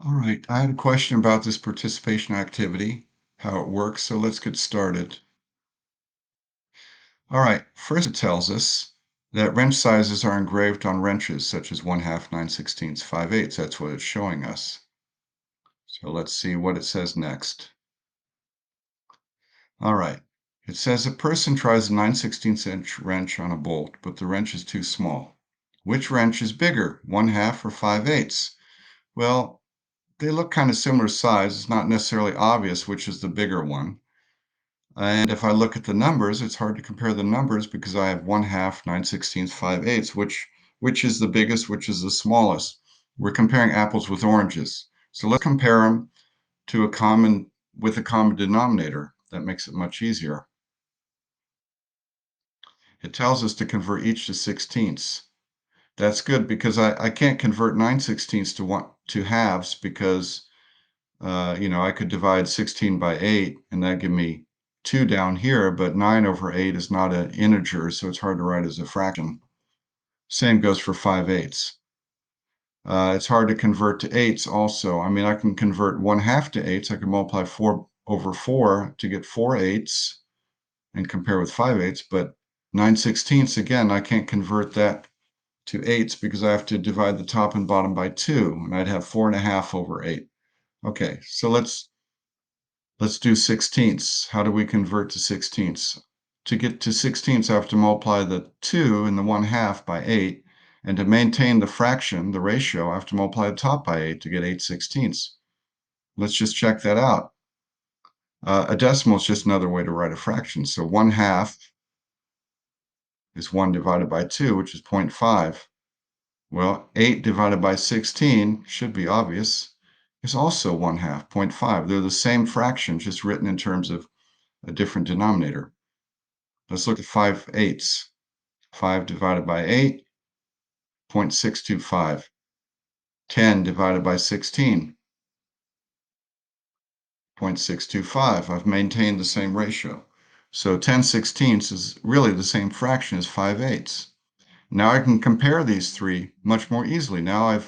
All right, I had a question about this participation activity, how it works, so let's get started. All right, first it tells us that wrench sizes are engraved on wrenches such as 1/2, 9/16, 5/8. That's what it's showing us. So let's see what it says next. All right, it says a person tries a 9/16 inch wrench on a bolt, but the wrench is too small. Which wrench is bigger, 1/2 or 5/8? Well, they look kind of similar size. It's not necessarily obvious which is the bigger one. And if I look at the numbers, it's hard to compare the numbers because I have 1/2, 9/16, 5/8. Which is the biggest, which is the smallest? We're comparing apples with oranges. So let's compare them to a common denominator. That makes it much easier. It tells us to convert each to sixteenths. That's good because I can't convert 9/16 to halves because I could divide 16 by 8, and that give me 2 down here, but 9/8 is not an integer, so it's hard to write as a fraction. Same goes for 5/8. It's hard to convert to eighths also. I mean, I can convert 1/2 to eighths. I can multiply 4 over 4 to get 4/8 and compare with 5/8, but 9/16, again, I can't convert that to eighths because I have to divide the top and bottom by 2, and I'd have 4.5 over 8. Okay, so let's do sixteenths. How do we convert to sixteenths? To get to sixteenths, I have to multiply the 2 and the 1/2 by 8. And to maintain the fraction, the ratio, I have to multiply the top by 8 to get 8/16. Let's just check that out. A decimal is just another way to write a fraction. So 1/2 is 1 divided by 2, which is 0.5. Well, 8 divided by 16 should be obvious. Is also 1/2, 0.5. They're the same fraction, just written in terms of a different denominator. Let's look at 5/8. 5 divided by 8, 0.625. 10 divided by 16, 0.625. I've maintained the same ratio. So 10/16 is really the same fraction as 5/8. Now I can compare these three much more easily. Now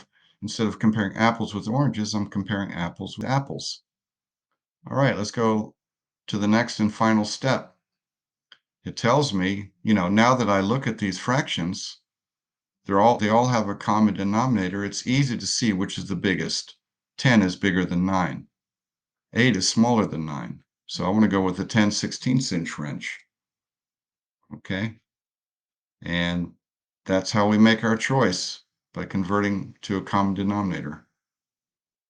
instead of comparing apples with oranges, I'm comparing apples with apples. All right, let's go to the next and final step. It tells me, now that I look at these fractions, they all have a common denominator. It's easy to see which is the biggest. 10 is bigger than 9. 8 is smaller than 9. So I want to go with the 10/16 inch wrench. Okay. And that's how we make our choice, by converting to a common denominator.